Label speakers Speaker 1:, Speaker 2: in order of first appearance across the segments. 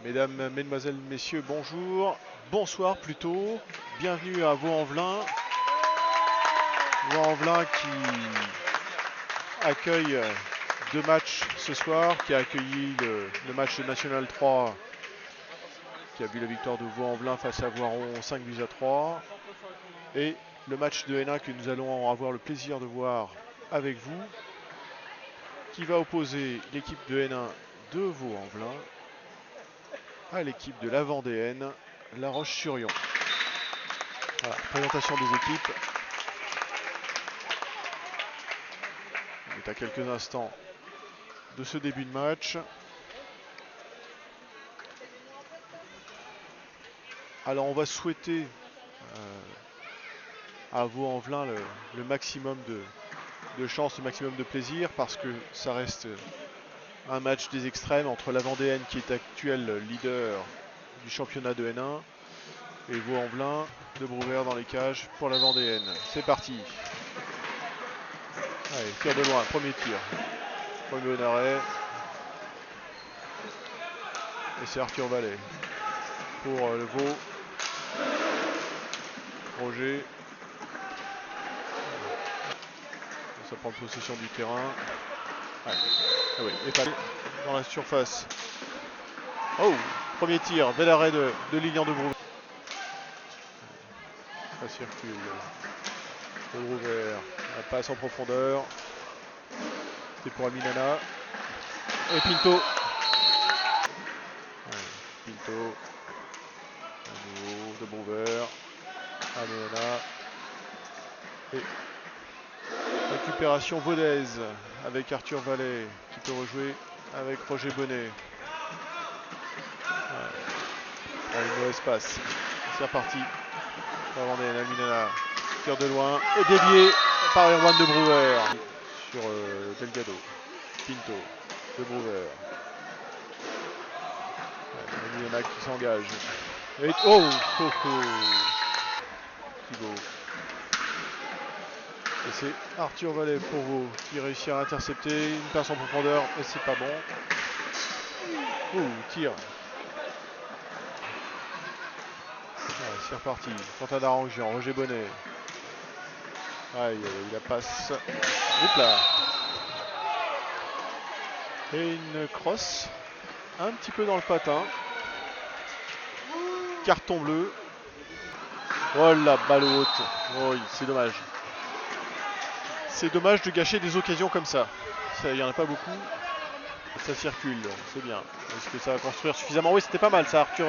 Speaker 1: Mesdames, Mesdemoiselles, Messieurs, bonjour. Bonsoir plutôt. Bienvenue à Vaux-en-Velin. Vaux-en-Velin qui accueille deux matchs ce soir, qui a accueilli le match de National 3, qui a vu la victoire de Vaux-en-Velin face à Voiron 5 buts à 3. Et le match de N1 que nous allons avoir le plaisir de voir avec vous, qui va opposer l'équipe de N1 de Vaux-en-Velin à l'équipe de la Vendéenne, La Roche-sur-Yon. Voilà, présentation des équipes. On est à quelques instants de ce début de match. Alors on va souhaiter à Vaux-en-Velin le maximum de chance, le maximum de plaisir, parce que ça reste un match des extrêmes entre la Vendéenne, qui est actuelle leader du championnat de N1, et Vaux-en-Velin de Brouwer dans les cages pour la Vendéenne. C'est parti. Allez, tir de loin, premier tir. Premier bon arrêt. Et c'est Arthur Vallet pour le Vaud. Roger. Ça prend possession du terrain. Ah oui, et pas dans la surface. Oh, premier tir, bel arrêt de Lilian de Brouwer. Ça circule. De Brouwer. La passe en profondeur. C'est pour Aminana. Et Pinto. Ouais, Pinto. À nouveau de Brouwer. Aminana. Et récupération vaudaise avec Arthur Vallet qui peut rejouer avec Roger Bonnet. Ouais. Une mauvaise passe. C'est reparti. Vendéenne, Aminana. Tir de loin et dévié par Erwan de Brouwer sur Delgado. Pinto de Brouwer. Aminana qui s'engage. Et oh, oh, oh. Thibaut. Et c'est Arthur Vallet pour vous qui réussit à intercepter. Une passe en profondeur et c'est pas bon. Tir. C'est reparti. Quentin Darangian, Roger Bonnet. Aïe, il la passe. Oups là. Et une crosse. Un petit peu dans le patin. Carton bleu. Oh la balle haute. Oh, c'est dommage. C'est dommage de gâcher des occasions comme ça. Il n'y en a pas beaucoup. Ça circule, c'est bien. Est-ce que ça va construire suffisamment? Oui, c'était pas mal ça, Arthur.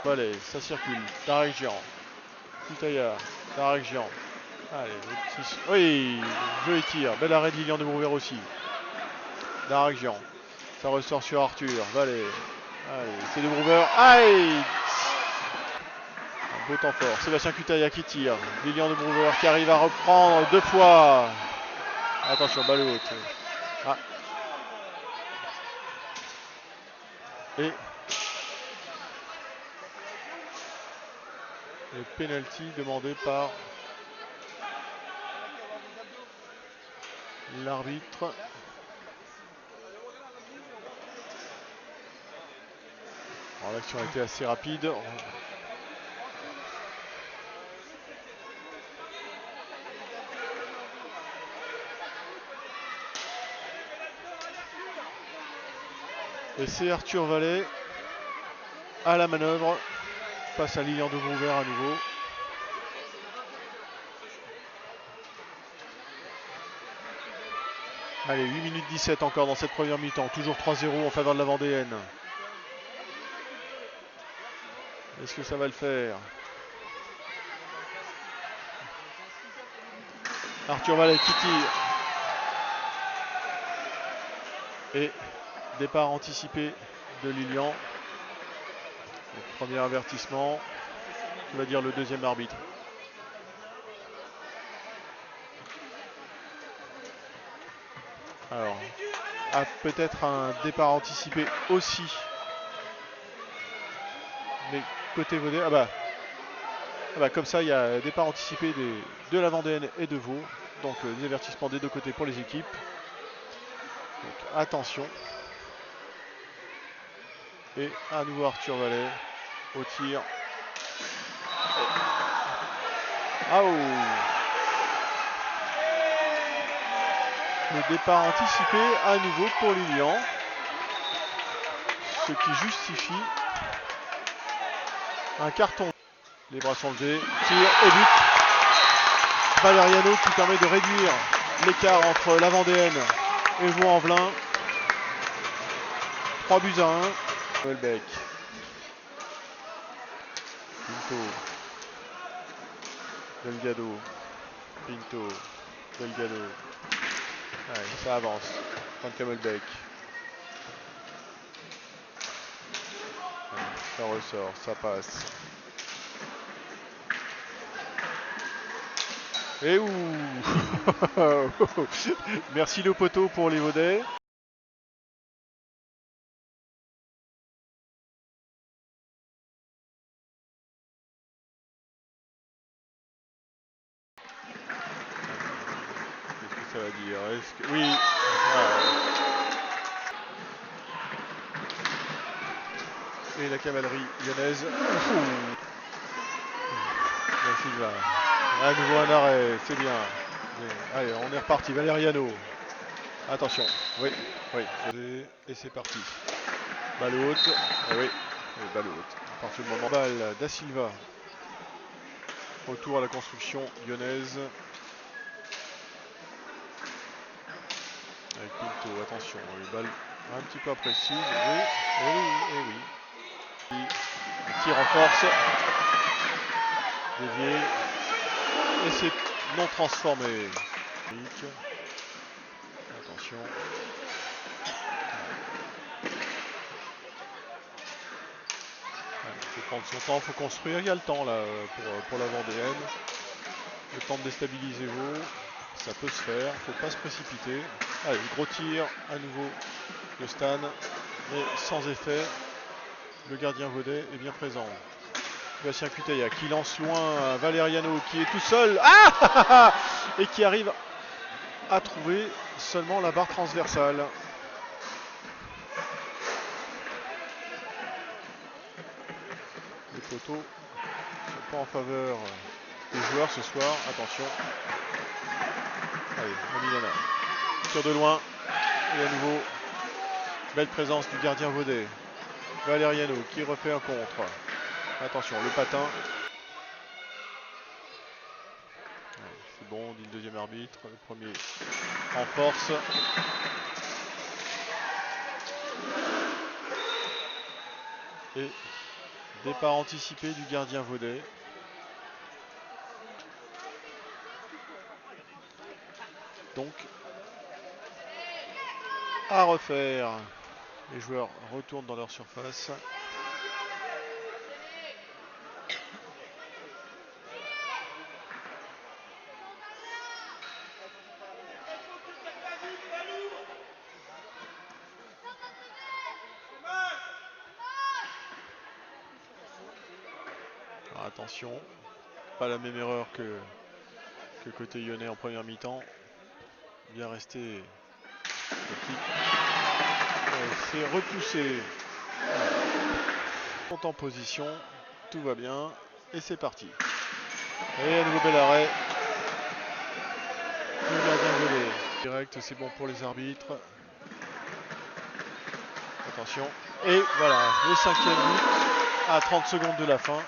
Speaker 1: Allez, ça circule. Tarek Géant. Koutaya. Tarek Géant. Allez, oui, joli tir. Bel arrêt de Lilian de Brouwer aussi. Tarek Géant. Ça ressort sur Arthur. Vallet. Allez, c'est de Brouwer. Aïe! Un beau temps fort. Sébastien Koutaya qui tire. Lilian de Brouwer qui arrive à reprendre deux fois. Attention, balle haute. Ah. Et le penalty demandé par l'arbitre. L'action a été assez rapide. Et c'est Arthur Vallet à la manœuvre face à Lilian de Brouwer à nouveau. Allez, 8 minutes 17 encore dans cette première mi-temps. Toujours 3-0 en faveur de la Vendéenne. Est-ce que ça va le faire? Arthur Vallet qui tire. Et départ anticipé de Lilian. Le premier avertissement. Qui va dire le deuxième arbitre. Alors, peut-être un départ anticipé aussi. Mais côté Vendéenne, comme ça, il y a départ anticipé de la Vendéenne et de Vaud. Donc des avertissements des deux côtés pour les équipes. Donc, attention. Et à nouveau Arthur Vallet au tir. Oh. Le départ anticipé à nouveau pour Lilian. Ce qui justifie un carton. Les bras sont levés, tir et but. Valeriano qui permet de réduire l'écart entre la Vendéenne et Vaux-en-Velin. 3-1. Welbeck. Pinto. Delgado. Pinto. Delgado. Allez, ça avance. Franck Camelbeck. Ça ressort, ça passe. Et ouh. Merci le poteau pour les Vaudais. Qu'est-ce que ça va dire? Est-ce que... Oui. Et la cavalerie lyonnaise. La Silva. À nouveau un arrêt, c'est bien. Allez, on est reparti. Valeriano. Attention. Oui, oui. Et c'est parti. Balle haute. Oui, balle haute. À partir du moment. Balle da Silva. Retour à la construction lyonnaise. Avec Pinto, attention. Une balle un petit peu imprécise. Oui, et oui. Il tire en force. Dévié. Et c'est non transformé. Attention. Il faut prendre son temps, il faut construire. Il y a le temps là pour la Vendéenne. Le temps de déstabiliser Vaud. Ça peut se faire, il ne faut pas se précipiter. Allez, gros tir à nouveau de Stan. Mais sans effet. Le gardien vaudais est bien présent. Bastien Cutaya qui lance loin Valeriano qui est tout seul. Ah et qui arrive à trouver seulement la barre transversale. Les poteaux ne sont pas en faveur des joueurs ce soir. Attention. Allez, Milana. Tir de loin. Et à nouveau, belle présence du gardien vaudais. Valeriano qui refait un contre. Attention, le patin. C'est bon, dit le deuxième arbitre. Le premier en force. Et départ anticipé du gardien vaudais. Donc, à refaire. Les joueurs retournent dans leur surface. Alors, attention, pas la même erreur que côté lyonnais en première mi-temps. Bien resté. C'est repoussé. Voilà. En position, tout va bien. Et c'est parti. Et à nouveau bel arrêt. Le gardien volé. Direct, c'est bon pour les arbitres. Attention. Et voilà, le 5e but à 30 secondes de la fin.